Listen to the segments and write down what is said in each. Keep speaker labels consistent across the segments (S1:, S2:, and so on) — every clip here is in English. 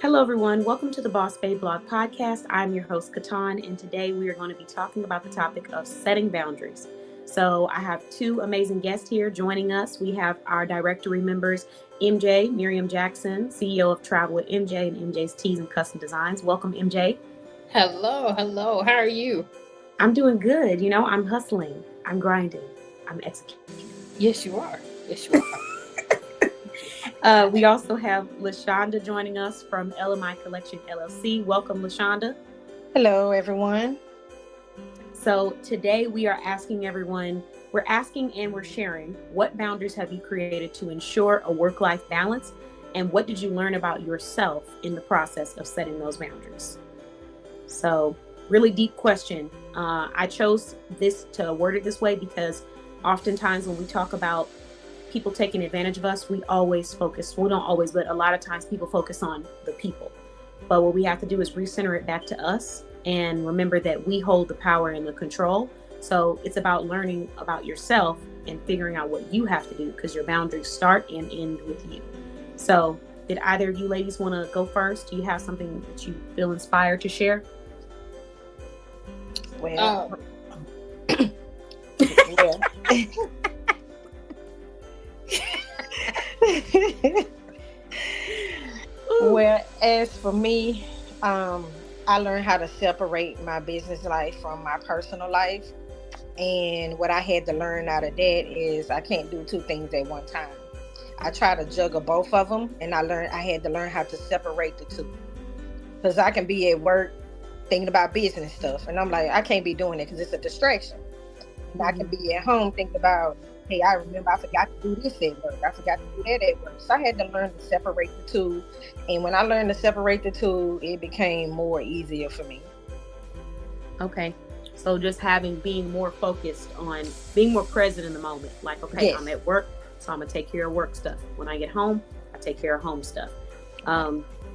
S1: Hello, everyone. Welcome to the Boss Babe Blog Podcast. I'm your host, KeTohn, and today we are going to be talking about the topic of setting boundaries. So, I have two amazing guests here joining us. We have our directory members, MJ, Miriam Jackson, CEO of Travel with MJ and MJ's Tees and Custom Designs. Welcome, MJ.
S2: Hello. How are you?
S1: I'm doing good. I'm hustling, I'm grinding, I'm executing.
S2: Yes, you are.
S1: We also have Lashonda joining us from LMI Collection LLC. Welcome, Lashonda.
S3: Hello, everyone.
S1: So today we're asking and we're sharing, what boundaries have you created to ensure a work-life balance? And what did you learn about yourself in the process of setting those boundaries? So really deep question. I chose to word it this way because oftentimes when we talk about people taking advantage of us, but a lot of times people focus on the people. But what we have to do is recenter it back to us and remember that we hold the power and the control. So it's about learning about yourself and figuring out what you have to do, because your boundaries start and end with you. So did either of you ladies want to go first? Do you have something that you feel inspired to share?
S3: Well, well, as for me, I learned how to separate my business life from my personal life. And what I had to learn out of that is I can't do two things at one time. I try to juggle both of them, and I had to learn how to separate the two. Because I can be at work thinking about business stuff, and I'm like, I can't be doing it because it's a distraction. And I can be at home thinking about, hey, I remember I forgot to do this at work. I forgot to do that at work. So I had to learn to separate the two. And when I learned to separate the two, it became more easier for me.
S1: Okay. So just being more focused on being more present in the moment. Like, okay, yes. I'm at work, so I'm going to take care of work stuff. When I get home, I take care of home stuff.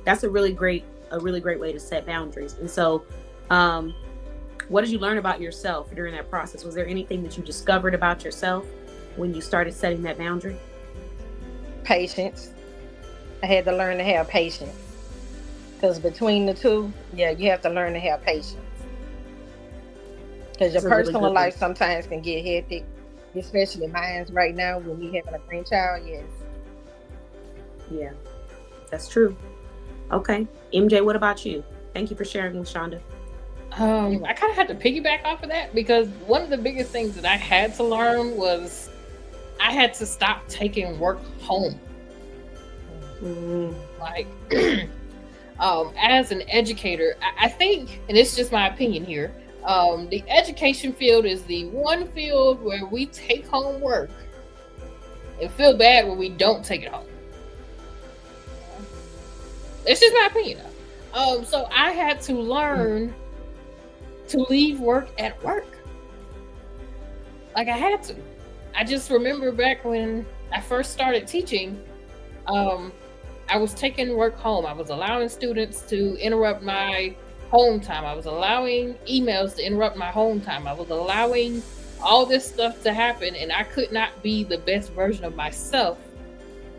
S1: That's a really great way to set boundaries. And so, what did you learn about yourself during that process? Was there anything that you discovered about yourself when you started setting that boundary?
S3: Patience. I had to learn to have patience. Because between the two, you have to learn to have patience. Because your personal life sometimes can get hectic, especially mine's right now with me having a grandchild, yes.
S1: Yeah, that's true. Okay. MJ, what about you? Thank you for sharing, Lashonda.
S2: I kind of had to piggyback off of that, because one of the biggest things that I had to learn was I had to stop taking work home. Like, as an educator, I think, and it's just my opinion here, the education field is the one field where we take home work and feel bad when we don't take it home. It's just my opinion. So I had to learn to leave work at work. Like, I had to. I just remember back when I first started teaching, I was taking work home. I was allowing students to interrupt my home time. I was allowing emails to interrupt my home time. I was allowing all this stuff to happen, and I could not be the best version of myself,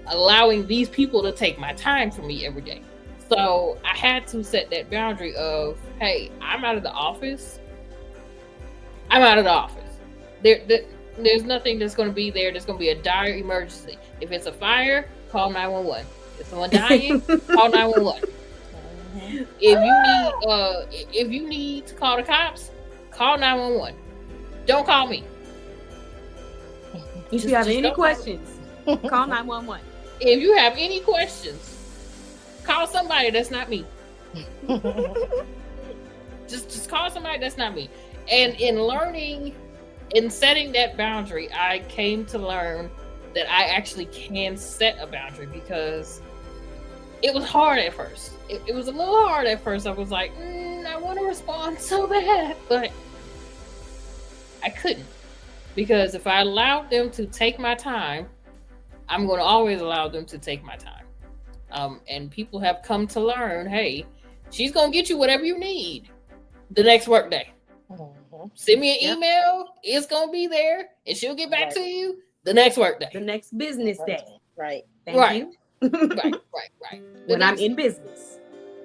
S2: allowing these people to take my time from me every day. So I had to set that boundary of, hey, I'm out of the office. I'm out of the office. There's nothing that's going to be there. There's going to be a dire emergency. If it's a fire, call 911. If someone dying, call 911. If you need to call the cops, call 911. Don't call me.
S1: If you have any questions, call 911.
S2: If you have any questions, call somebody that's not me. just call somebody that's not me. And in setting that boundary, I came to learn that I actually can set a boundary, because it was hard at first. It was a little hard at first. I was like, I want to respond so bad, but I couldn't. Because if I allowed them to take my time, I'm going to always allow them to take my time. And people have come to learn, hey, she's going to get you whatever you need the next work day. Send me an email. It's going to be there, and she'll get back to you the next work day.
S1: The next business day.
S3: Right.
S1: Thank you.
S2: Right.
S1: When I'm in business.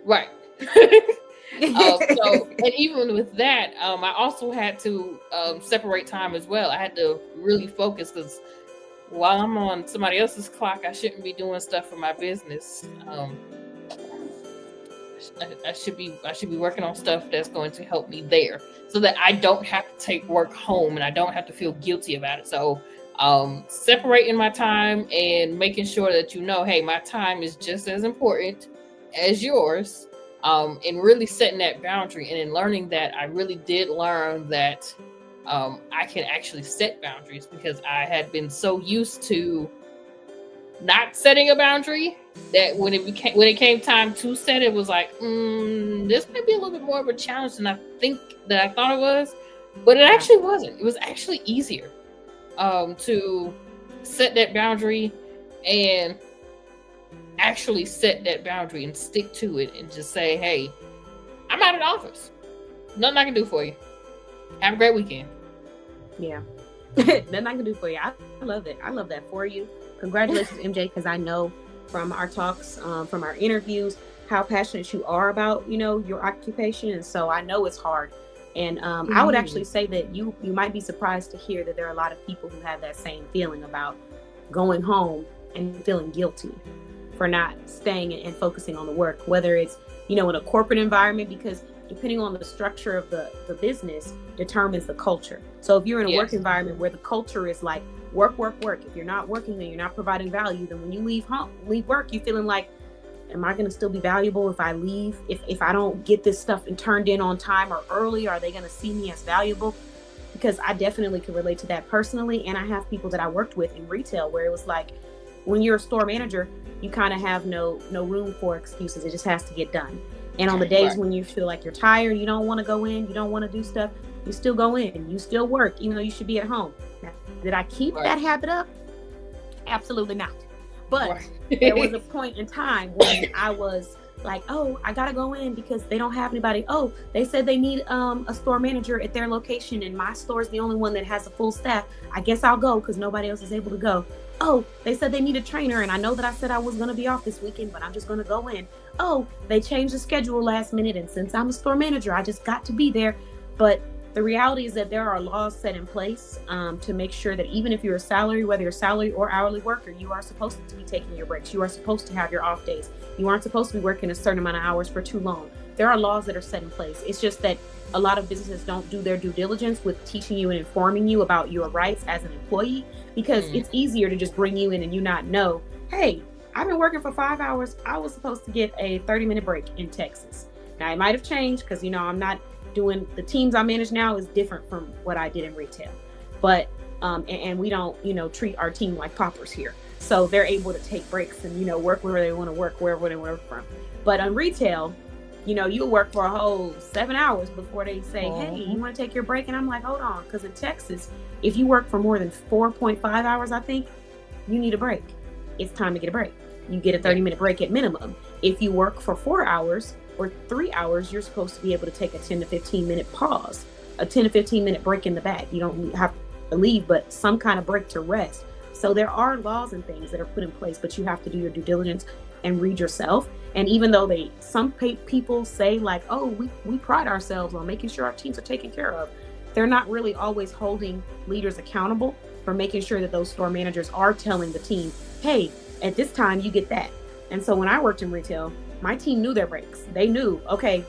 S2: Right. So, and even with that, I also had to separate time as well. I had to really focus because while I'm on somebody else's clock, I shouldn't be doing stuff for my business. I should be working on stuff that's going to help me there, so that I don't have to take work home and I don't have to feel guilty about it. So, separating my time and making sure that hey, my time is just as important as yours. And really setting that boundary, and in learning that, I really did learn that I can actually set boundaries, because I had been so used to not setting a boundary that when it came time to set it, was like, this might be a little bit more of a challenge than I thought it was, but it actually wasn't. It was actually easier to set that boundary and actually set that boundary and stick to it, and just say, hey, I'm out of the office. Nothing I can do for you. Have a great weekend.
S1: Yeah. Nothing I can do for you. I love it. I love that for you. Congratulations, MJ, because I know from our talks, from our interviews, how passionate you are about, your occupation. And so I know it's hard. And I would actually say that you might be surprised to hear that there are a lot of people who have that same feeling about going home and feeling guilty for not staying and focusing on the work, whether it's, in a corporate environment, because depending on the structure of the business determines the culture. So if you're in a work environment where the culture is like work, if you're not working, then you're not providing value, then when you leave work, you're feeling like, am I going to still be valuable if I leave? If I don't get this stuff and turned in on time or early, are they going to see me as valuable? Because I definitely can relate to that personally. And I have people that I worked with in retail where it was like, when you're a store manager, you kind of have no room for excuses. It just has to get done. And on the days when you feel like you're tired, you don't want to go in, you don't want to do stuff, you still go in, you still work, even though you should be at home. Now, did I keep that habit up? Absolutely not. But there was a point in time when I was like, oh, I got to go in because they don't have anybody. Oh, they said they need a store manager at their location, and my store is the only one that has a full staff. I guess I'll go because nobody else is able to go. Oh, they said they need a trainer, and I know that I said I was going to be off this weekend, but I'm just going to go in. Oh, they changed the schedule last minute, and since I'm a store manager, I just got to be there. But the reality is that there are laws set in place to make sure that even if you're a salary, whether you're a salary or hourly worker, you are supposed to be taking your breaks. You are supposed to have your off days. You aren't supposed to be working a certain amount of hours for too long. There are laws that are set in place. It's just that a lot of businesses don't do their due diligence with teaching you and informing you about your rights as an employee, because it's easier to just bring you in and you not know, hey, I've been working for 5 hours. I was supposed to get a 30-minute break in Texas. Now, it might have changed because, I'm not doing, the teams I manage now is different from what I did in retail. But, and we don't, treat our team like paupers here. So they're able to take breaks and, work wherever they want to work, wherever they want to work from. But on retail, you'll work for a whole 7 hours before they say, hey, you want to take your break? And I'm like, hold on. Because in Texas, if you work for more than 4.5 hours, I think, you need a break. It's time to get a break. You get a 30-minute break at minimum. If you work for 4 hours or 3 hours, you're supposed to be able to take a 10 to 15-minute pause, a 10 to 15-minute break in the back. You don't have to leave, but some kind of break to rest. So there are laws and things that are put in place, but you have to do your due diligence and read yourself. And even though some people say like, oh, we pride ourselves on making sure our teams are taken care of, they're not really always holding leaders accountable for making sure that those store managers are telling the team, hey, at this time you get that. And so when I worked in retail, my team knew their breaks. They knew, okay,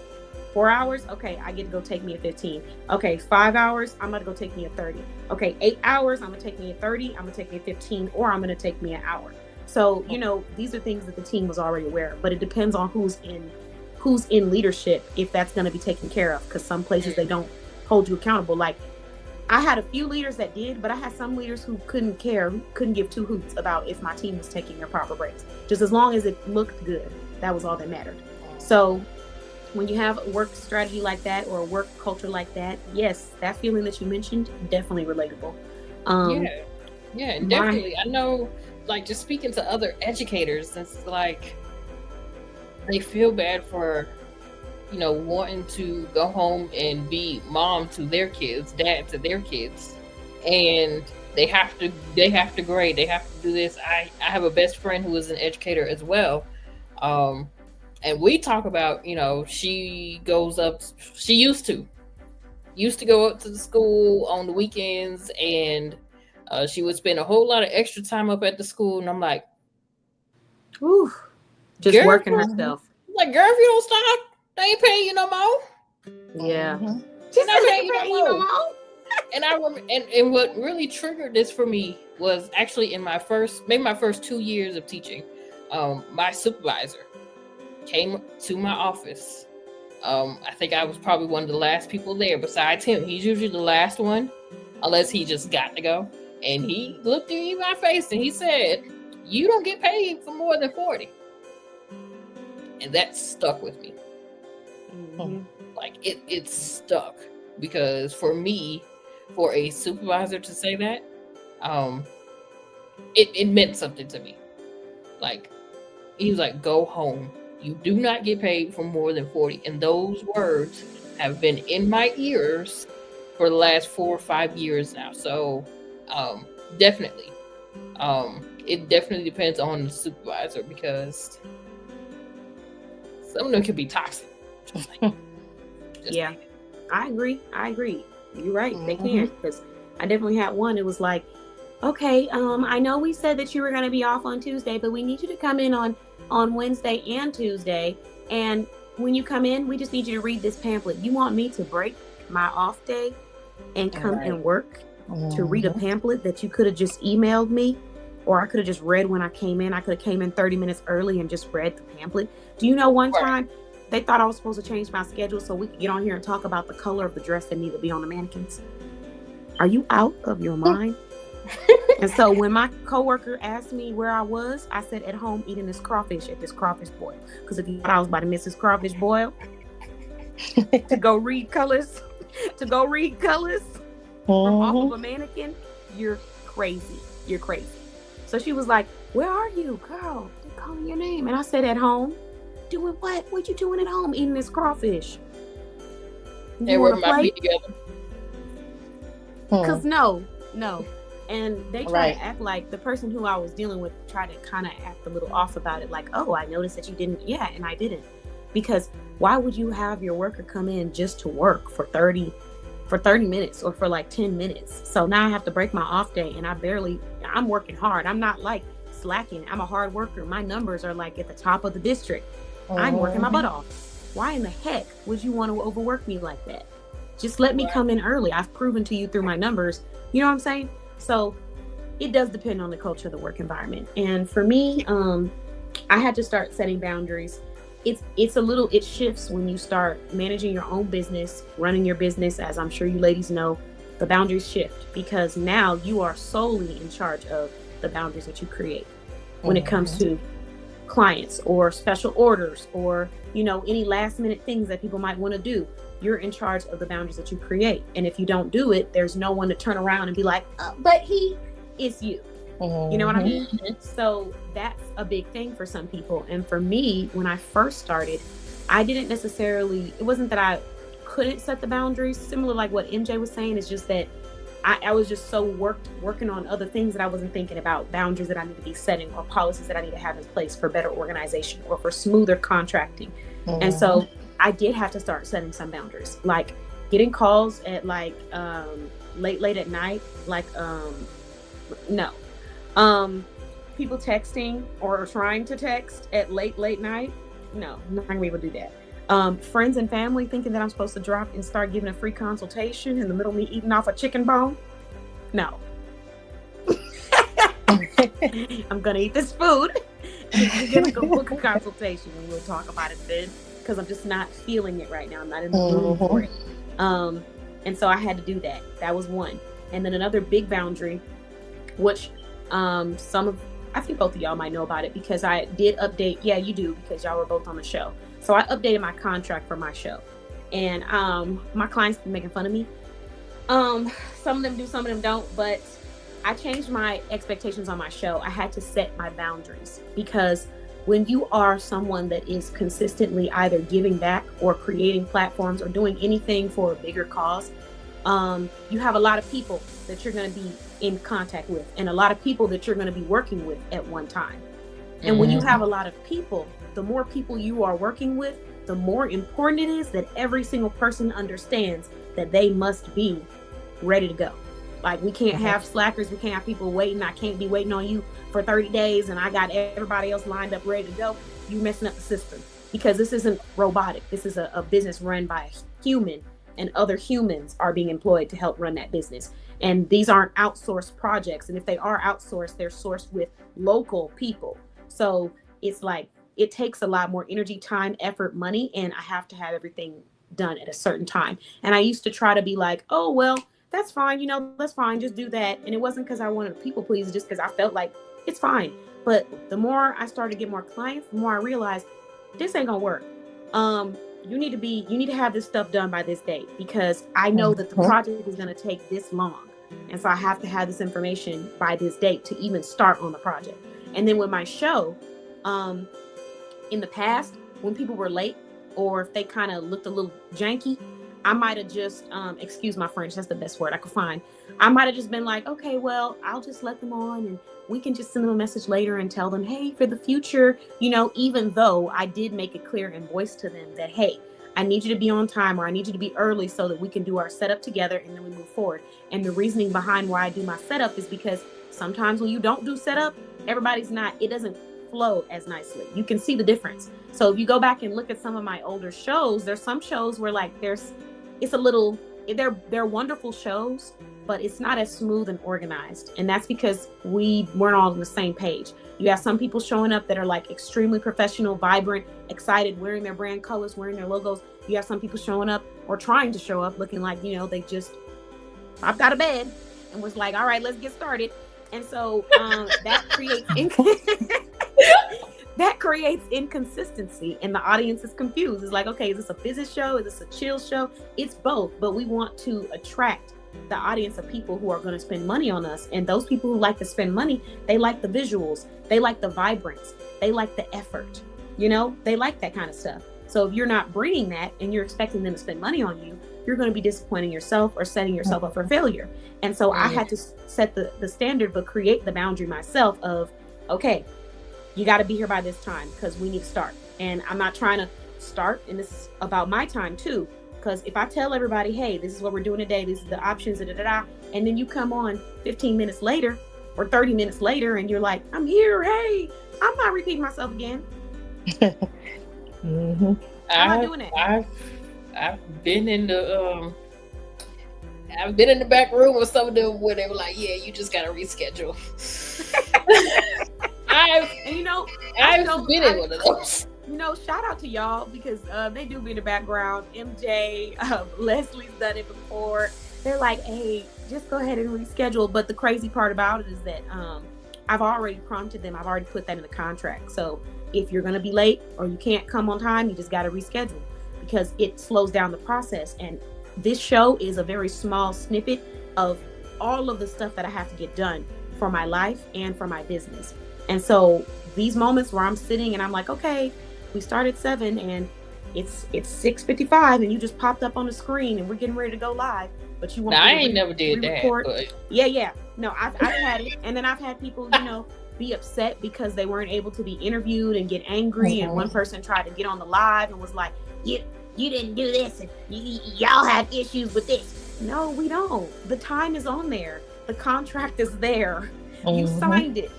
S1: 4 hours, okay, I get to go take me a 15. Okay, 5 hours, I'm gonna go take me a 30. Okay, 8 hours, I'm gonna take me a 30, I'm gonna take me a 15, or I'm gonna take me an hour. So, these are things that the team was already aware of, but it depends on who's in leadership, if that's gonna be taken care of, because some places they don't hold you accountable. Like, I had a few leaders that did, but I had some leaders who couldn't care, who couldn't give two hoots about if my team was taking their proper breaks. Just as long as it looked good, that was all that mattered. So when you have a work strategy like that or a work culture like that, yes, that feeling that you mentioned, definitely relatable.
S2: Yeah, definitely. I know, like, just speaking to other educators, it's like they feel bad for, wanting to go home and be mom to their kids, dad to their kids, and they have to grade, they have to do this. I have a best friend who is an educator as well, And we talk about, she used to go up to the school on the weekends, and she would spend a whole lot of extra time up at the school. And I'm like,
S1: ooh, just working herself.
S2: Like, girl, if you don't stop, they ain't paying you no more.
S1: Yeah.
S2: They're not paying you no more. And I remember, and what really triggered this for me was actually in my first 2 years of teaching. My supervisor came to my office. I think I was probably one of the last people there besides him. He's usually the last one, unless he just got to go. And he looked me in my face and he said, "You don't get paid for more than 40." And that stuck with me.
S1: Mm-hmm.
S2: Like it stuck, because for me, for a supervisor to say that, it meant something to me. Like, he was like, "Go home. You do not get paid for more than 40." And those words have been in my ears for the last 4 or 5 years now. So definitely. It definitely depends on the supervisor, because some of them can be toxic.
S1: Yeah, I agree. You're right. They can, because I definitely had one. It was like, okay, I know we said that you were going to be off on Tuesday, but we need you to come in on Wednesday and Tuesday. And when you come in, we just need you to read this pamphlet. You want me to break my off day and come and work to read a pamphlet that you could have just emailed me, or I could have just read when I came in. I could have came in 30 minutes early and just read the pamphlet. Do you know one time they thought I was supposed to change my schedule so we could get on here and talk about the color of the dress that needed to be on the mannequins? Are you out of your mind? And so when my coworker asked me where I was, I said at home eating this crawfish at this crawfish boil. Because if you thought I was about to miss this crawfish boil to go read colors from off of a mannequin, you're crazy. So she was like, "Where are you, girl? They're calling your name." And I said, "At home." "Doing what? What you doing at home eating this crawfish?"
S2: They were my feet together.
S1: Because no. And they tried to act like the person who I was dealing with tried to kind of act a little off about it. Like, "Oh, I noticed that you didn't." Yeah, and I didn't. Because why would you have your worker come in just to work for 30 minutes or for like 10 minutes? So now I have to break my off day, and I'm working hard. I'm not like slacking. I'm a hard worker. My numbers are like at the top of the district. I'm working my butt off. Why in the heck would you want to overwork me like that? Just let me come in early. I've proven to you through my numbers. You know what I'm saying? So it does depend on the culture of the work environment. And for me, I had to start setting boundaries. It shifts when you start managing your own business, running your business. As I'm sure you ladies know, the boundaries shift, because now you are solely in charge of the boundaries that you create when it comes to clients or special orders or, any last minute things that people might want to do. You're in charge of the boundaries that you create. And if you don't do it, there's no one to turn around and be like, "But it's you." You know what I mean? So that's a big thing for some people. And for me, when I first started, it wasn't that I couldn't set the boundaries. Similar like what MJ was saying, it's just that I was just so working on other things that I wasn't thinking about boundaries that I need to be setting or policies that I need to have in place for better organization or for smoother contracting. And so I did have to start setting some boundaries, like getting calls at like late at night, like people texting or trying to text at late night. No, I'm not gonna be able to do that. Friends and family thinking that I'm supposed to drop and start giving a free consultation in the middle of me eating off a chicken bone. No. I'm gonna eat this food and you're gonna go book a consultation and we'll talk about it then, because I'm just not feeling it right now. I'm not in the mood for it. And so I had to do that. That was one. And then another big boundary, which I think both of y'all might know about it, because I did update. Yeah, you do, because y'all were both on the show. So I updated my contract for my show, and my clients been making fun of me. Some of them do, some of them don't, but I changed my expectations on my show. I had to set my boundaries, because when you are someone that is consistently either giving back or creating platforms or doing anything for a bigger cause, you have a lot of people that you're going to be in contact with, and a lot of people that you're going to be working with at one time. And when you have a lot of people, the more people you are working with, the more important it is that every single person understands that they must be ready to go. Like, we can't have slackers. We can't have people waiting. I can't be waiting on you for 30 days and I got everybody else lined up ready to go. You're messing up the system, because this isn't robotic. This is a business run by a human, and other humans are being employed to help run that business. And these aren't outsourced projects. And if they are outsourced, they're sourced with local people. So it's like, it takes a lot more energy, time, effort, money, and I have to have everything done at a certain time. And I used to try to be like, oh, well, that's fine. You know, that's fine. Just do that. And it wasn't because I wanted to people please, just because I felt like it's fine. But the more I started to get more clients, the more I realized this ain't gonna work. You need to have this stuff done by this date, because I know that the project is going to take this long. And so I have to have this information by this date to even start on the project. And then with my show, in the past, when people were late, or if they kind of looked a little janky, I might have just, excuse my French, that's the best word I could find. I might have just been like, okay, well, I'll just let them on and we can just send them a message later and tell them, hey, for the future, you know, even though I did make it clear and voice to them that, hey, I need you to be on time, or I need you to be early so that we can do our setup together and then we move forward. And the reasoning behind why I do my setup is because sometimes when you don't do setup, it doesn't flow as nicely. You can see the difference. So if you go back and look at some of my older shows, there's some shows where like they're wonderful shows, but it's not as smooth and organized. And that's because we weren't all on the same page. You have some people showing up that are like extremely professional, vibrant, excited, wearing their brand colors, wearing their logos. You have some people showing up or trying to show up looking like, you know, they just popped out of bed and was like, all right, let's get started. And so that creates inconsistency, and the audience is confused. It's like, okay, is this a business show? Is this a chill show? It's both, but we want to attract the audience of people who are going to spend money on us. And those people who like to spend money, they like the visuals, they like the vibrance, they like the effort, you know, they like that kind of stuff. So if you're not bringing that and you're expecting them to spend money on you, you're going to be disappointing yourself or setting yourself up for failure. And so I had to set the standard, but create the boundary myself of, okay, you got to be here by this time because we need to start. And I'm not trying to start, and this is about my time too, because if I tell everybody, hey, this is what we're doing today, these are the options, and then you come on 15 minutes later or 30 minutes later and you're like, I'm here, hey, I'm not repeating myself again. I'm not doing it.
S2: I've been in the back room with some of them where they were like, yeah, you just gotta reschedule. I've been in one of those.
S1: You know, shout out to y'all, because they do be in the background. MJ, Leslie's done it before. They're like, hey, just go ahead and reschedule. But the crazy part about it is that I've already prompted them. I've already put that in the contract. So if you're going to be late or you can't come on time, you just got to reschedule, because it slows down the process. And this show is a very small snippet of all of the stuff that I have to get done for my life and for my business. And so these moments where I'm sitting and I'm like, okay, we started 7 and it's 6:55 and you just popped up on the screen and we're getting ready to go live, but you want
S2: I ain't never did that. But...
S1: Yeah. No, I've had it. And then I've had people, you know, be upset because they weren't able to be interviewed and get angry. And one person tried to get on the live and was like, you didn't do this, and y'all have issues with this. No, we don't. The time is on there. The contract is there. You signed it.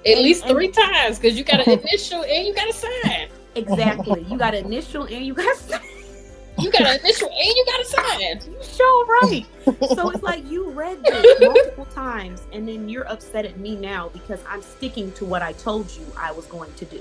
S2: At least 3 times, because you got an initial and you got to sign.
S1: Exactly. You got an initial and you got to sign.
S2: You got an initial and you got to sign.
S1: You sure right. So it's like, you read this multiple times and then you're upset at me now because I'm sticking to what I told you I was going to do.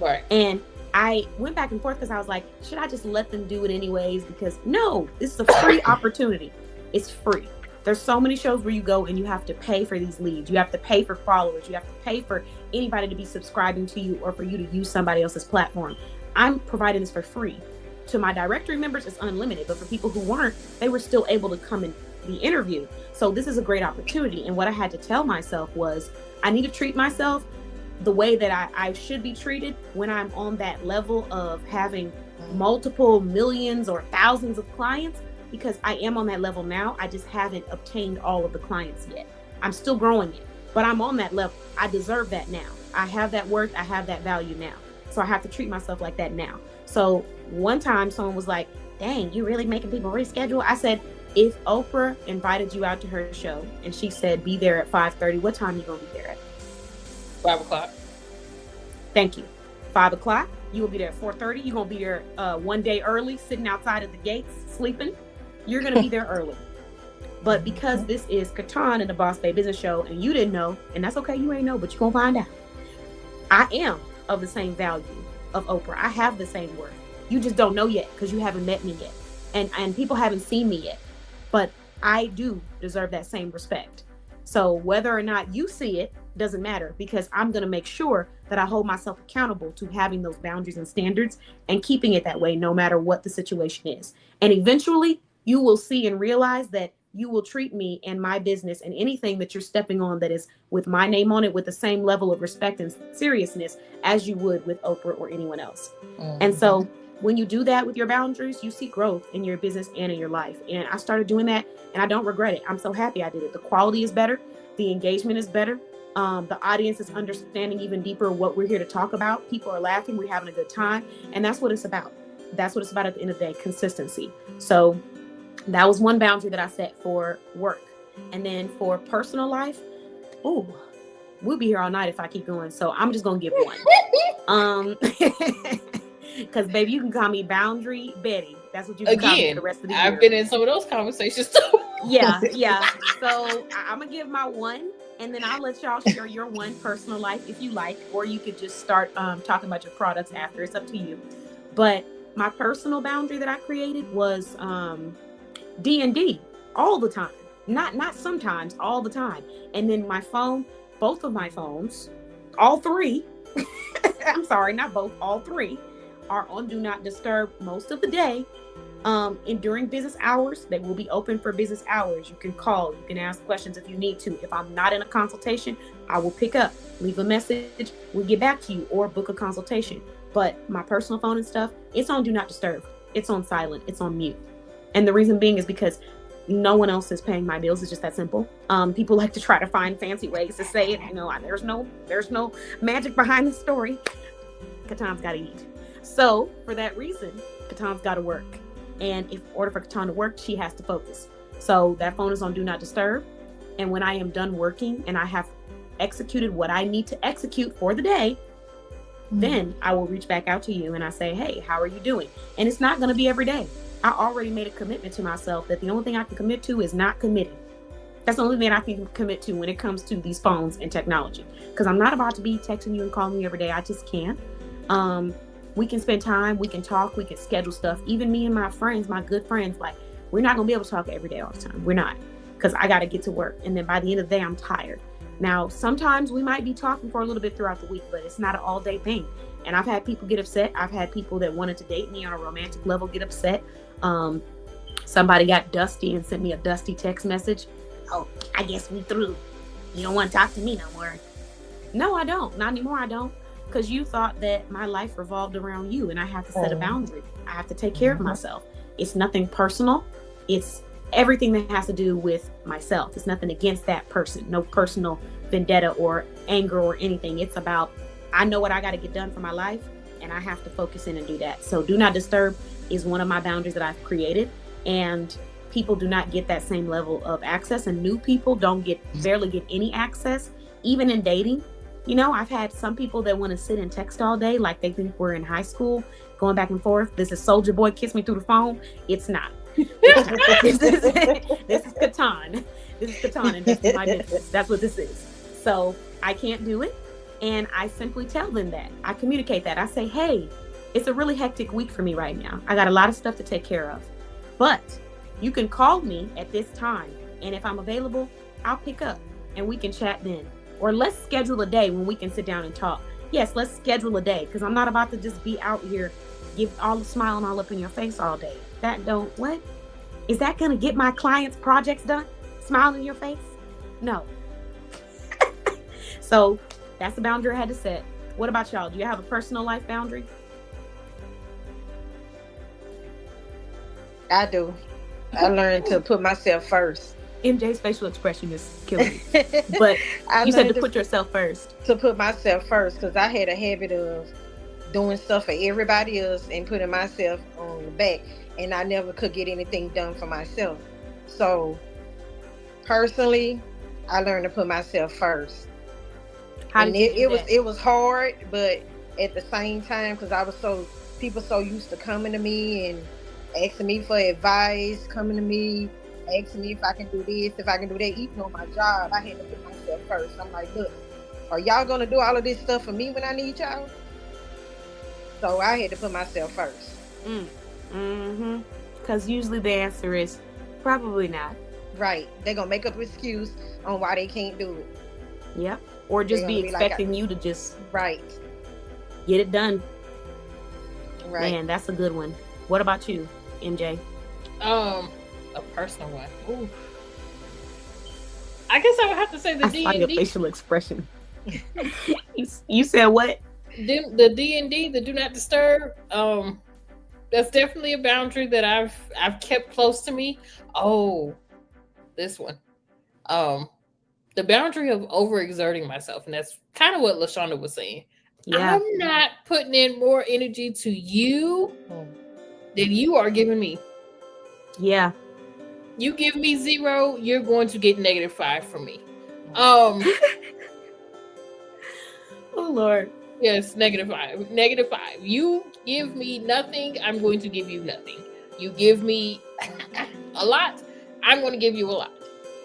S2: Right.
S1: And I went back and forth because I was like, should I just let them do it anyways? Because no, this is a free opportunity. It's free. There's so many shows where you go and you have to pay for these leads. You have to pay for followers. You have to pay for anybody to be subscribing to you or for you to use somebody else's platform. I'm providing this for free. To my directory members, it's unlimited. But for people who weren't, they were still able to come and be interviewed. So this is a great opportunity. And what I had to tell myself was, I need to treat myself the way that I should be treated when I'm on that level of having multiple millions or thousands of clients. Because I am on that level now. I just haven't obtained all of the clients yet. I'm still growing it, but I'm on that level. I deserve that now. I have that worth, I have that value now. So I have to treat myself like that now. So one time someone was like, dang, you really making people reschedule? I said, if Oprah invited you out to her show and she said, be there at 5:30, what time you going to be there at?
S2: 5 o'clock.
S1: Thank you. 5 o'clock. You will be there at 4:30. You're going to be there one day early, sitting outside at the gates, sleeping. You're going to be there early. But because this is KeTohn and the Boss Babe Business Show, and you didn't know, and that's okay, you ain't know, but you're going to find out. I am of the same value of Oprah. I have the same worth. You just don't know yet because you haven't met me yet. And people haven't seen me yet. But I do deserve that same respect. So whether or not you see it doesn't matter, because I'm going to make sure that I hold myself accountable to having those boundaries and standards and keeping it that way no matter what the situation is. And eventually you will see and realize that you will treat me and my business and anything that you're stepping on that is with my name on it with the same level of respect and seriousness as you would with Oprah or anyone else. Mm-hmm. And so when you do that with your boundaries, you see growth in your business and in your life. And I started doing that and I don't regret it. I'm so happy I did it. The quality is better. The engagement is better. The audience is understanding even deeper what we're here to talk about. People are laughing. We're having a good time. And that's what it's about. That's what it's about at the end of the day, consistency. So that was one boundary that I set for work. And then for personal life, we'll be here all night if I keep going. So I'm just going to give one. Because, baby, you can call me Boundary Betty. That's what you can call me for the rest of the year.
S2: I've been in some of those conversations too.
S1: Yeah. So I'm going to give my one, and then I'll let y'all share your one personal life if you like, or you could just start talking about your products after. It's up to you. But my personal boundary that I created was D&D all the time. Not sometimes, all the time. And then my phone, both of my phones, all three, I'm sorry, not both, all three, are on Do Not Disturb most of the day. And during business hours, they will be open for business hours. You can call, you can ask questions if you need to. If I'm not in a consultation, I will pick up, leave a message, we'll get back to you, or book a consultation. But my personal phone and stuff, it's on Do Not Disturb. It's on silent, it's on mute. And the reason being is because no one else is paying my bills. It's just that simple. People like to try to find fancy ways to say it. You know, there's no magic behind the story. KeTohn's got to eat. So for that reason, KeTohn's got to work. And in order for KeTohn to work, she has to focus. So that phone is on Do Not Disturb. And when I am done working and I have executed what I need to execute for the day, then I will reach back out to you and I say, hey, how are you doing? And it's not going to be every day. I already made a commitment to myself that the only thing I can commit to is not committing. That's the only thing I can commit to when it comes to these phones and technology. Because I'm not about to be texting you and calling you every day. I just can't. We can spend time, we can talk, we can schedule stuff. Even me and my friends, my good friends, like, we're not gonna be able to talk every day all the time. We're not, because I got to get to work. And then by the end of the day, I'm tired. Now, sometimes we might be talking for a little bit throughout the week, but it's not an all day thing. And I've had people get upset. I've had people that wanted to date me on a romantic level get upset. Somebody got dusty and sent me a dusty text message. Oh, I guess we through. You don't want to talk to me no more. No, I don't. Not anymore. I don't. Because you thought that my life revolved around you and I have to set a boundary. I have to take care of myself. It's nothing personal. It's everything that has to do with myself. It's nothing against that person. No personal vendetta or anger or anything. It's about, I know what I got to get done for my life and I have to focus in and do that. So Do Not Disturb is one of my boundaries that I've created, and people do not get that same level of access, and new people barely get any access, even in dating. You know, I've had some people that want to sit and text all day like they think we're in high school, going back and forth. This is Soldier Boy, kiss me through the phone. It's not. This is KeTohn. This is KeTohn, and this is my business. That's what this is. So I can't do it. And I simply tell them that. I communicate that. I say, hey, it's a really hectic week for me right now. I got a lot of stuff to take care of. But you can call me at this time. And if I'm available, I'll pick up and we can chat then. Or let's schedule a day when we can sit down and talk. Yes, let's schedule a day, because I'm not about to just be out here, give all the smiling all up in your face all day. What? Is that going to get my clients' projects done? Smiling in your face? No. So that's the boundary I had to set. What about y'all? Do you have a personal life boundary?
S3: I do. I learned to put myself first.
S1: MJ's facial expression is killing me. But you said to put yourself first.
S3: To put myself first, because I had a habit of doing stuff for everybody else and putting myself on the back, and I never could get anything done for myself. So personally, I learned to put myself first. It was hard, but at the same time, because I was people so used to coming to me and asking me for advice, coming to me, asking me if I can do this, if I can do that. Even on my job, I had to put myself first. I'm like, look, are y'all gonna do all of this stuff for me when I need y'all? So I had to put myself first.
S1: Because usually the answer is probably not.
S3: Right. They're gonna make up an excuse on why they can't do it.
S1: Yep. Or just be expecting you to just get it done. Right. Man, that's a good one. What about you, MJ?
S2: A personal one. Ooh. I guess I would have to say the D&D.
S1: I saw your facial expression. You said what?
S2: The D&D, the do not disturb. That's definitely a boundary that I've kept close to me. Oh, this one. The boundary of overexerting myself, and that's kind of what Lashonda was saying. Yeah. I'm not putting in more energy to you than you are giving me.
S1: Yeah.
S2: You give me 0, you're going to get -5 from me. Oh
S1: Lord.
S2: Yes, -5. -5. You give me nothing, I'm going to give you nothing. You give me a lot, I'm going to give you a lot.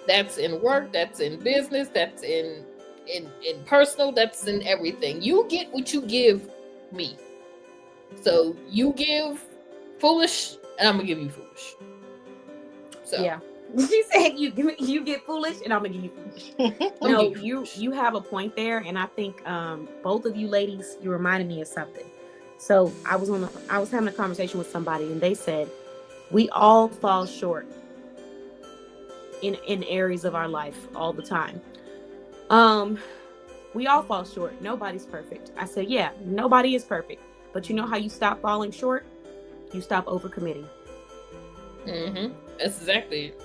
S2: That's in work, that's in business, that's in personal, that's in everything. You get what you give me. So you give foolish, and I'm gonna give you foolish. So
S1: yeah. She said you get foolish, and I'm gonna give you foolish. No, you have a point there, and I think both of you ladies, you reminded me of something. So I was having a conversation with somebody, and they said we all fall short in areas of our life all the time. We all fall short. Nobody's perfect. I said, yeah, nobody is perfect. But you know how you stop falling short? You stop overcommitting.
S2: That's exactly it.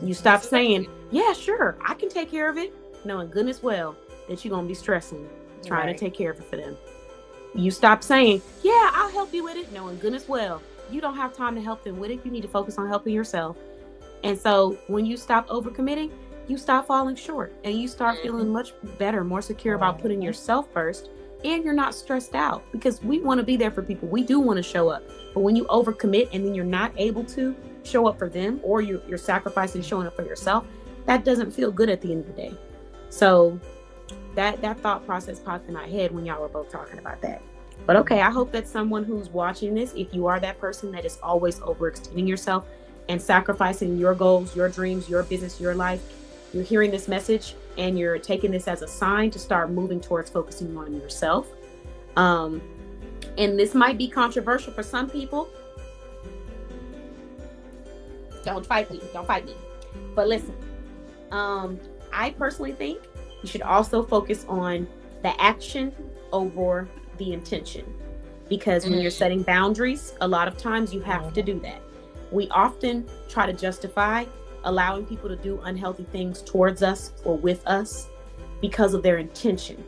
S1: You stop saying, yeah, sure, I can take care of it, knowing goodness well that you're going to be stressing, trying to take care of it for them. You stop saying, yeah, I'll help you with it, knowing goodness well you don't have time to help them with it. You need to focus on helping yourself. And so when you stop overcommitting, you stop falling short, and you start feeling much better, more secure about putting yourself first, and you're not stressed out, because we want to be there for people. We do want to show up. But when you overcommit and then you're not able to show up for them, or you're sacrificing showing up for yourself, that doesn't feel good at the end of the day. So that thought process popped in my head when y'all were both talking about that. But okay, I hope that someone who's watching this, if you are that person that is always overextending yourself and sacrificing your goals, your dreams, your business, your life, you're hearing this message and you're taking this as a sign to start moving towards focusing on yourself. And this might be controversial for some people. Don't fight me. But listen, I personally think you should also focus on the action over the intention. Because when you're setting boundaries, a lot of times you have to do that. We often try to justify allowing people to do unhealthy things towards us or with us because of their intention.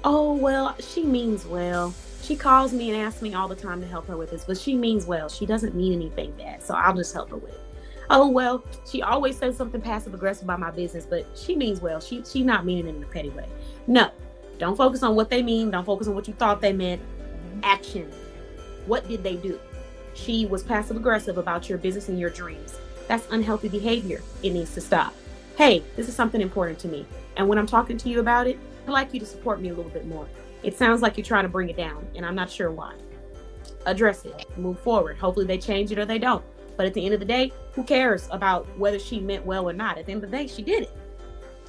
S1: Oh, well, she means well. She calls me and asks me all the time to help her with this, but she means well. She doesn't mean anything bad, so I'll just help her with it. Oh, well, she always says something passive aggressive about my business, but she means well. She's not meaning it in a petty way. No, don't focus on what they mean. Don't focus on what you thought they meant. Action. What did they do? She was passive aggressive about your business and your dreams. That's unhealthy behavior. It needs to stop. Hey, this is something important to me. And when I'm talking to you about it, I'd like you to support me a little bit more. It sounds like you're trying to bring it down, and I'm not sure why. Address it. Move forward. Hopefully they change it or they don't. But at the end of the day, who cares about whether she meant well or not? At the end of the day, she did it.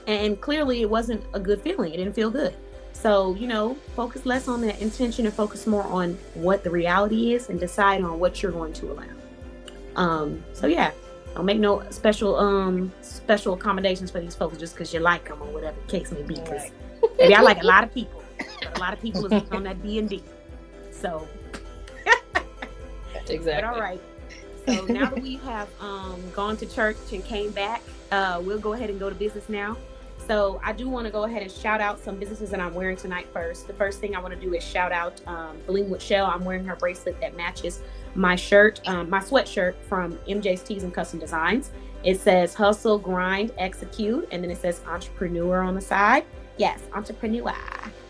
S1: And clearly it wasn't a good feeling. It didn't feel good. So, focus less on that intention and focus more on what the reality is and decide on what you're going to allow. So yeah, don't make no special accommodations for these folks just because you like them or whatever the case may be. Because maybe I like a lot of people, but a lot of people is on that D&D. So
S2: exactly.
S1: But all right. So now that we have gone to church and came back, we'll go ahead and go to business now. So I do want to go ahead and shout out some businesses that I'm wearing tonight first. The first thing I want to do is shout out Bling with Shell. I'm wearing her bracelet that matches my shirt, my sweatshirt from MJ's Tees and Custom Designs. It says hustle, grind, execute, and then it says entrepreneur on the side. Yes, entrepreneur.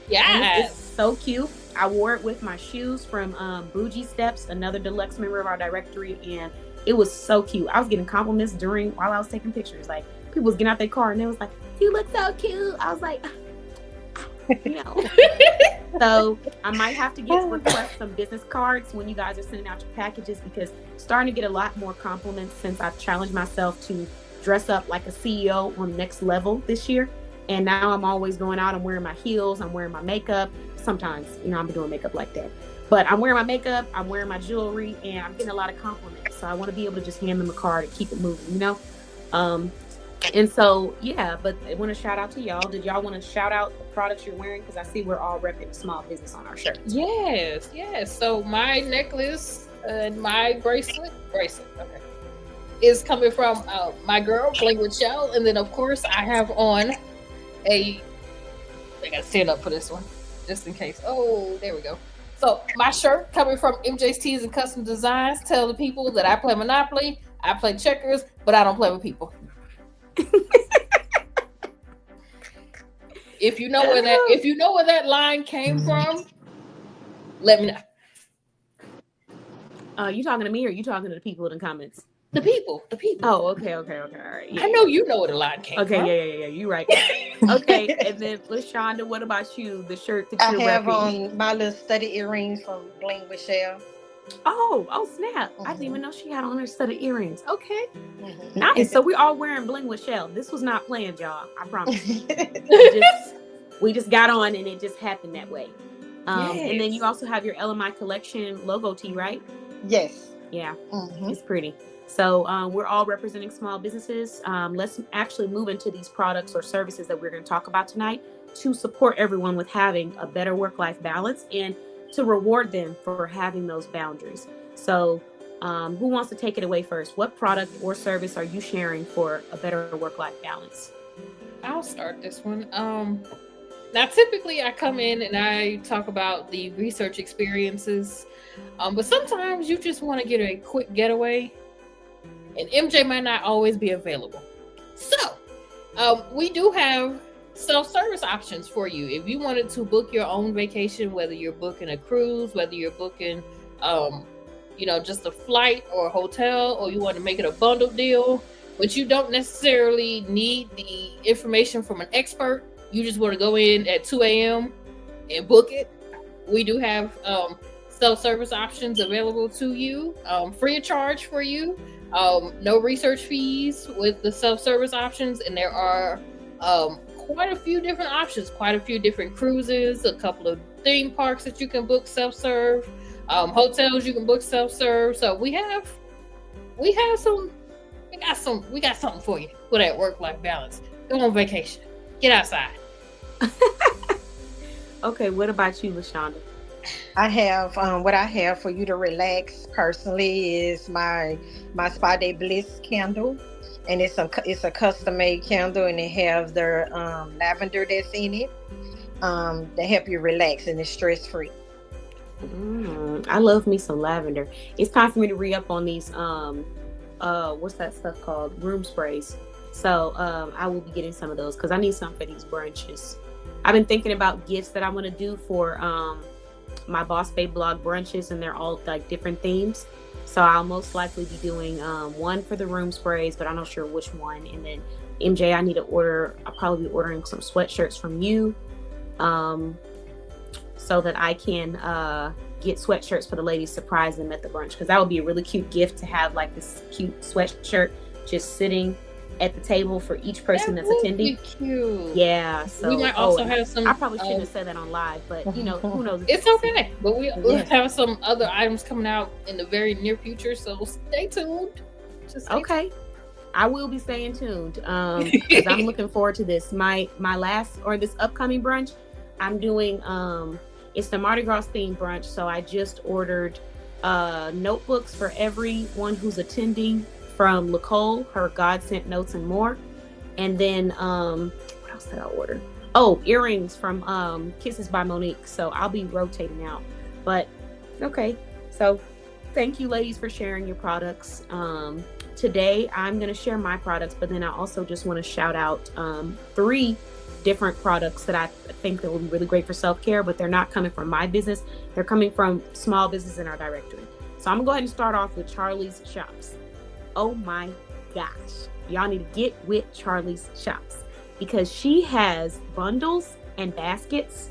S2: Yeah,
S1: it's so cute. I wore it with my shoes from Bougie Steps, another deluxe member of our directory, and it was so cute. I was getting compliments while I was taking pictures. Like, people was getting out their car and they was like, "You look so cute." I was like, So I might have to request some business cards when you guys are sending out your packages, because I'm starting to get a lot more compliments since I've challenged myself to dress up like a CEO on the next level this year. And now I'm always going out. I'm wearing my heels. I'm wearing my makeup. Sometimes, I'm doing makeup like that. But I'm wearing my makeup. I'm wearing my jewelry. And I'm getting a lot of compliments. So I want to be able to just hand them a card and keep it moving, And so, yeah, but I want to shout out to y'all. Did y'all want to shout out the products you're wearing? Because I see we're all repping small business on our shirts.
S2: Yes. So my necklace and my bracelet, okay, is coming from my girl, Bling with Shell. And then, of course, I have on I got to stand up for this one, just in case. Oh, there we go. So my shirt coming from MJ's Tees and Custom Designs. Tell the people that I play Monopoly, I play checkers, but I don't play with people. If you know where that line came from, let me know.
S1: You talking to me or you talking to the people in the comments?
S2: The people.
S1: Oh, okay. All right. Yeah.
S2: I know you know where the line came from.
S1: Okay, yeah. You're right. Okay, and then Lashonda, what about you? The shirt that you're
S3: I have
S1: repping?
S3: on my little studded earrings from Bling with Shell.
S1: Oh, snap. I didn't even know she had on her studded earrings. Okay.
S3: Mm-hmm.
S1: Nice. So we're all wearing Bling with Shell. This was not planned, y'all. I promise. we just got on and it just happened that way. Yes. And then you also have your LMI collection logo tee, right?
S3: Yes.
S1: Yeah. Mm-hmm. It's pretty. So we're all representing small businesses. Let's actually move into these products or services that we're going to talk about tonight to support everyone with having a better work-life balance and to reward them for having those boundaries. So who wants to take it away first? What product or service are you sharing for a better work-life balance?
S2: I'll start this one. Now, typically I come in and I talk about the research experiences, but sometimes you just want to get a quick getaway, and MJ might not always be available. So we do have self-service options for you. If you wanted to book your own vacation, whether you're booking a cruise, whether you're booking, just a flight or a hotel, or you want to make it a bundle deal, but you don't necessarily need the information from an expert. You just want to go in at 2 a.m. and book it. We do have self-service options available to you, free of charge for you. No research fees with the self-service options, and there are quite a few different options, quite a few different cruises, a couple of theme parks that you can book self-serve, hotels you can book self-serve. So we got something for you for that work-life balance. Go on vacation, get outside.
S1: Okay, what about you, Lashonda?
S3: I have what I have for you to relax personally is my Spa Day Bliss candle, and it's a custom made candle, and it have their lavender that's in it to help you relax, and it's stress free.
S1: I love me some lavender. It's time for me to re-up on these what's that stuff called, room sprays. So I will be getting some of those because I need some for these brunches. I've been thinking about gifts that I want to do for my Boss Babe blog brunches, and they're all like different themes. So I'll most likely be doing one for the room sprays, but I'm not sure which one. And then MJ, I'll probably be ordering some sweatshirts from you so that I can get sweatshirts for the ladies, surprise them at the brunch, because that would be a really cute gift to have, like this cute sweatshirt just sitting at the table for each person that's attending.
S2: Cute.
S1: Yeah. So
S2: we might also have some.
S1: I probably shouldn't have said that on live, but who knows?
S2: It's okay. But we'll have some other items coming out in the very near future, so stay tuned.
S1: Okay. I will be staying tuned because I'm looking forward to this. My last, or this upcoming brunch, I'm doing it's the Mardi Gras themed brunch. So I just ordered notebooks for everyone who's attending from Nicole, her God Sent Notes and more. And then, what else did I order? Oh, earrings from Kisses by Monique. So I'll be rotating out. But okay, so thank you, ladies, for sharing your products. Today, I'm going to share my products, but then I also just want to shout out 3 different products that I think that will be really great for self-care, but they're not coming from my business. They're coming from small business in our directory. So I'm going to go ahead and start off with Charlie's Shops. Oh my gosh. Y'all need to get with Charlie's Shops because she has bundles and baskets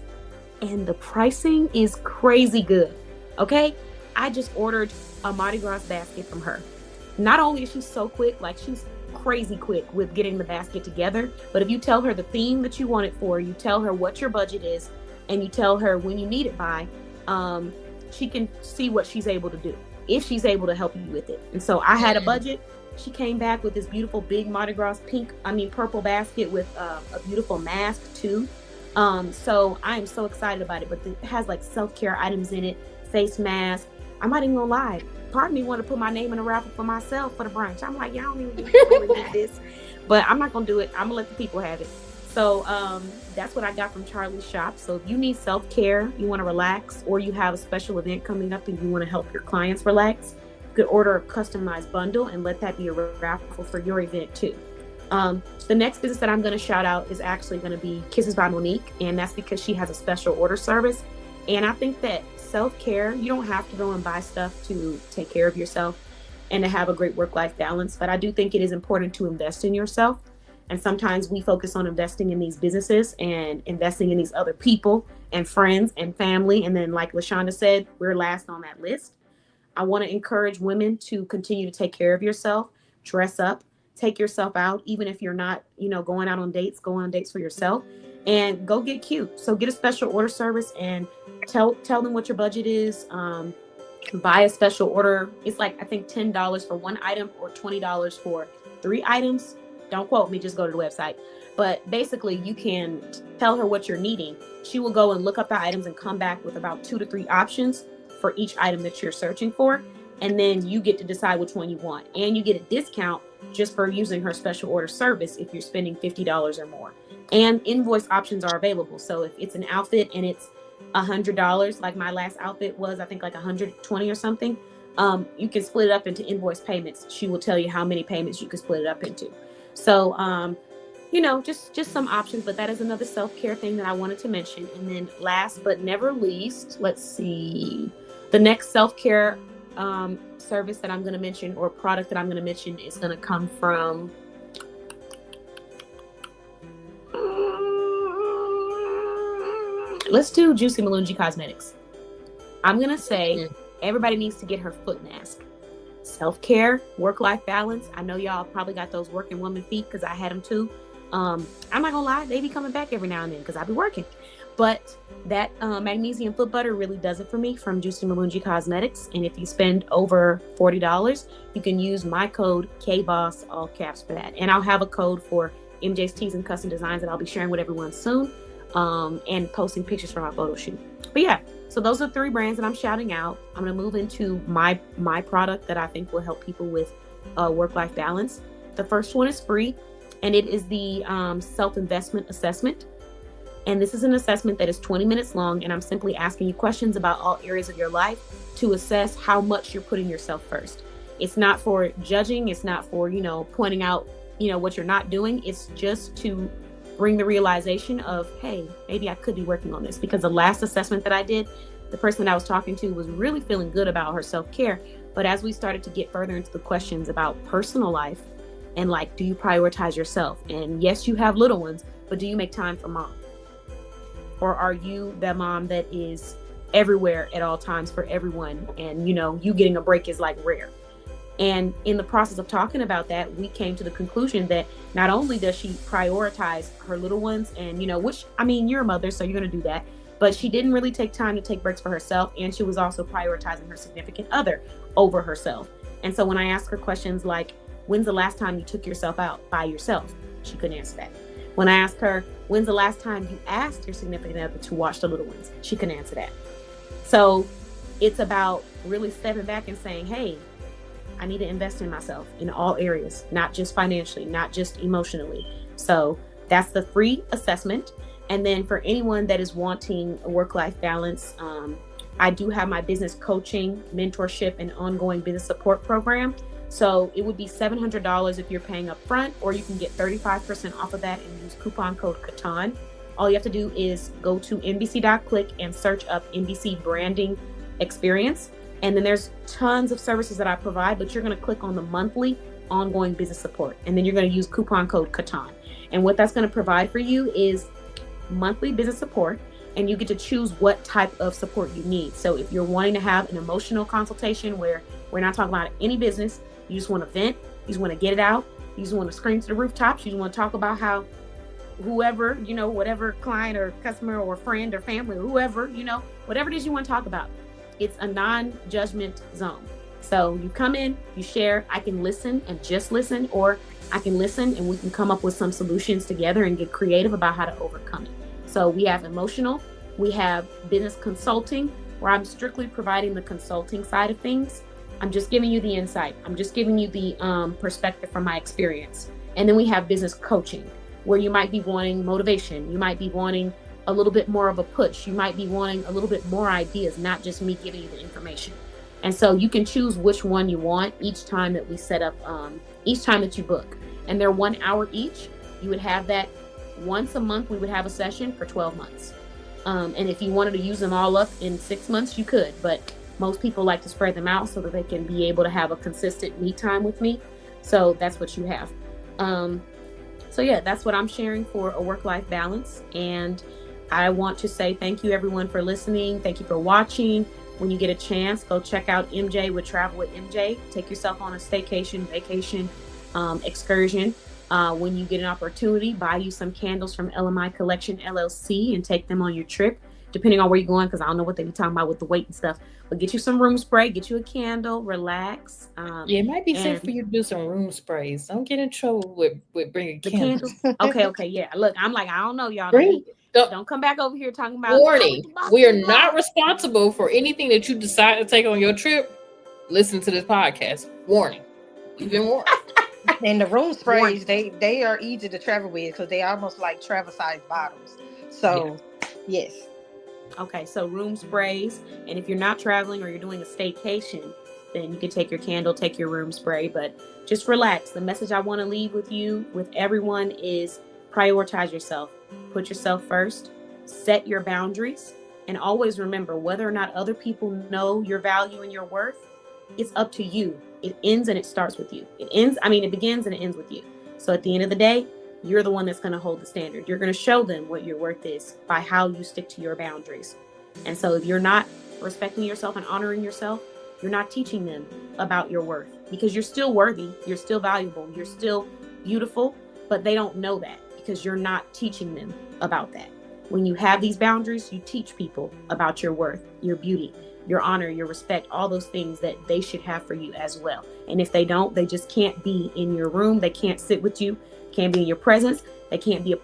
S1: and the pricing is crazy good. Okay. I just ordered a Mardi Gras basket from her. Not only is she so quick, like she's crazy quick with getting the basket together, but if you tell her the theme that you want it for, you tell her what your budget is, and you tell her when you need it by, she can see what she's able to do, if she's able to help you with it. And so I had a budget. She came back with this beautiful big Mardi Gras purple basket with a beautiful mask too. So I am so excited about it, but it has like self-care items in it, face mask. I'm not even gonna lie. Part of me want to put my name in a raffle for myself for the brunch. I'm like, y'all don't even need this, but I'm not gonna do it. I'm gonna let the people have it. So that's what I got from Charlie's Shop. So if you need self-care, you want to relax, or you have a special event coming up and you want to help your clients relax, you could order a customized bundle and let that be a raffle for your event too. The next business that I'm going to shout out is actually going to be Kisses by Monique, and that's because she has a special order service. And I think that self-care, you don't have to go and buy stuff to take care of yourself and to have a great work-life balance. But I do think it is important to invest in yourself. And sometimes we focus on investing in these businesses and investing in these other people and friends and family. And then like Lashonda said, we're last on that list. I want to encourage women to continue to take care of yourself, dress up, take yourself out, even if you're not, going out on dates, go on dates for yourself and go get cute. So get a special order service and tell them what your budget is. Buy a special order. It's like, I think $10 for one item or $20 for 3 items. Don't quote me, just go to the website. But basically you can tell her what you're needing. She will go and look up the items and come back with about 2 to 3 options for each item that you're searching for. And then you get to decide which one you want. And you get a discount just for using her special order service if you're spending $50 or more. And invoice options are available. So if it's an outfit and it's $100, like my last outfit was, I think like $120 or something, you can split it up into invoice payments. She will tell you how many payments you can split it up into. So, just some options, but that is another self-care thing that I wanted to mention. And then last but never least, let's see, the next self-care service that I'm going to mention, or product that I'm going to mention, is going to come from let's do Juicy Malungi Cosmetics. I'm going to say everybody needs to get her foot mask. Self-care, work-life balance. I know y'all probably got those working woman feet because I had them too. I'm not gonna lie, they be coming back every now and then because I be working. But that magnesium foot butter really does it for me from Juicy Malungi Cosmetics. And if you spend over $40, you can use my code KBOSS, all caps, for that. And I'll have a code for MJ's Tees and Custom Designs that I'll be sharing with everyone soon, and posting pictures from our photo shoot. But yeah, so those are 3 brands that I'm shouting out. I'm gonna move into my product that I think will help people with work-life balance. The first one is free, and it is the self-investment assessment. And this is an assessment that is 20 minutes long, and I'm simply asking you questions about all areas of your life to assess how much you're putting yourself first. It's not for judging. It's not for, pointing out, what you're not doing. It's just to bring the realization of, hey, maybe I could be working on this. Because the last assessment that I did, the person that I was talking to was really feeling good about her self-care. But as we started to get further into the questions about personal life and like, do you prioritize yourself? And yes, you have little ones, but do you make time for mom? Or are you that mom that is everywhere at all times for everyone? And, you getting a break is like rare. And in the process of talking about that, we came to the conclusion that not only does she prioritize her little ones and, which, you're a mother, so you're going to do that. But she didn't really take time to take breaks for herself. And she was also prioritizing her significant other over herself. And so when I asked her questions like, when's the last time you took yourself out by yourself? She couldn't answer that. When I asked her, when's the last time you asked your significant other to watch the little ones? She couldn't answer that. So it's about really stepping back and saying, hey, I need to invest in myself in all areas, not just financially, not just emotionally. So that's the free assessment. And then for anyone that is wanting a work-life balance, I do have my business coaching, mentorship, and ongoing business support program. So it would be $700 if you're paying up front, or you can get 35% off of that and use coupon code KeTohn. All you have to do is go to NBC.click and search up NBC branding experience. And then there's tons of services that I provide, but you're going to click on the monthly ongoing business support. And then you're going to use coupon code KeTohn. And what that's going to provide for you is monthly business support, and you get to choose what type of support you need. So if you're wanting to have an emotional consultation where we're not talking about any business, you just want to vent, you just want to get it out, you just want to scream to the rooftops, you just want to talk about how whoever, whatever client or customer or friend or family, or whoever, whatever it is you want to talk about. It's a non-judgment zone. So you come in, you share, I can listen and just listen, or I can listen and we can come up with some solutions together and get creative about how to overcome it. So we have emotional, we have business consulting, where I'm strictly providing the consulting side of things. I'm just giving you the insight. I'm just giving you the perspective from my experience. And then we have business coaching, where you might be wanting motivation. You might be wanting a little bit more of a push. You might be wanting a little bit more ideas, not just me giving you the information. And so you can choose which one you want each time that we set up, each time that you book. And they're 1 hour each. You would have that once a month. We would have a session for 12 months. And if you wanted to use them all up in 6 months, you could. But most people like to spread them out so that they can be able to have a consistent me time with me. So that's what you have. So yeah, that's what I'm sharing for a work-life balance. And I want to say thank you everyone for listening. Thank you for watching. When you get a chance, go check out MJ with Travel with MJ. Take yourself on a staycation, vacation, excursion. When you get an opportunity, buy you some candles from LMI Collection LLC and take them on your trip, depending on where you're going, because I don't know what they be talking about with the weight and stuff. But get you some room spray, get you a candle, relax.
S2: Yeah, it might be safe for you to do some room sprays. Don't get in trouble with bringing
S1: the
S2: candles.
S1: Okay, yeah. Look, I'm like, I don't know, y'all. Don't come back over here talking about.
S2: Warning: we are not responsible for anything that you decide to take on your trip. Listen to this podcast. Warning: you've been warned.
S3: And the room sprays, they are easy to travel with because they almost like travel size bottles. So, yes.
S1: Okay, so room sprays, and if you're not traveling or you're doing a staycation, then you can take your candle, take your room spray, but just relax. The message I want to leave with you, with everyone, is prioritize yourself. Put yourself first, set your boundaries, and always remember, whether or not other people know your value and your worth, it's up to you. It ends and it starts with you. It begins and it ends with you. So at the end of the day, you're the one that's going to hold the standard. You're going to show them what your worth is by how you stick to your boundaries. And so if you're not respecting yourself and honoring yourself, you're not teaching them about your worth, because you're still worthy. You're still valuable. You're still beautiful, but they don't know that because you're not teaching them about that. When you have these boundaries, you teach people about your worth, your beauty, your honor, your respect, all those things that they should have for you as well. And if they don't, they just can't be in your room. They can't sit with you, can't be in your presence. They can't be a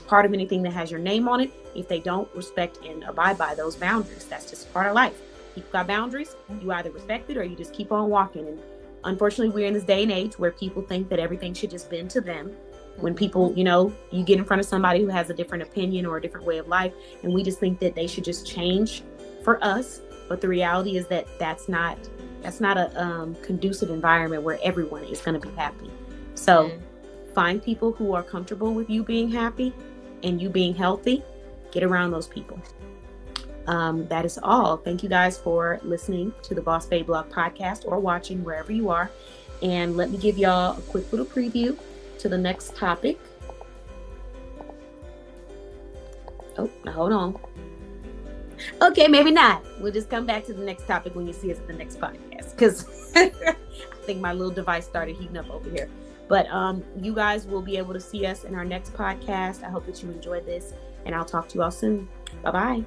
S1: part of anything that has your name on it if they don't respect and abide by those boundaries. That's just part of life. People got boundaries. You either respect it or you just keep on walking. And unfortunately, we're in this day and age where people think that everything should just bend to them. When people, you get in front of somebody who has a different opinion or a different way of life, and we just think that they should just change for us. But the reality is that that's not a conducive environment where everyone is going to be happy. So find people who are comfortable with you being happy and you being healthy. Get around those people. That is all. Thank you guys for listening to the Boss Babe Blog podcast or watching wherever you are. And let me give y'all a quick little preview to the next topic. Oh, now hold on. Okay, maybe not. We'll just come back to the next topic when you see us at the next podcast, because I think my little device started heating up over here. But you guys will be able to see us in our next podcast. I hope that you enjoyed this, and I'll talk to you all soon. Bye-bye.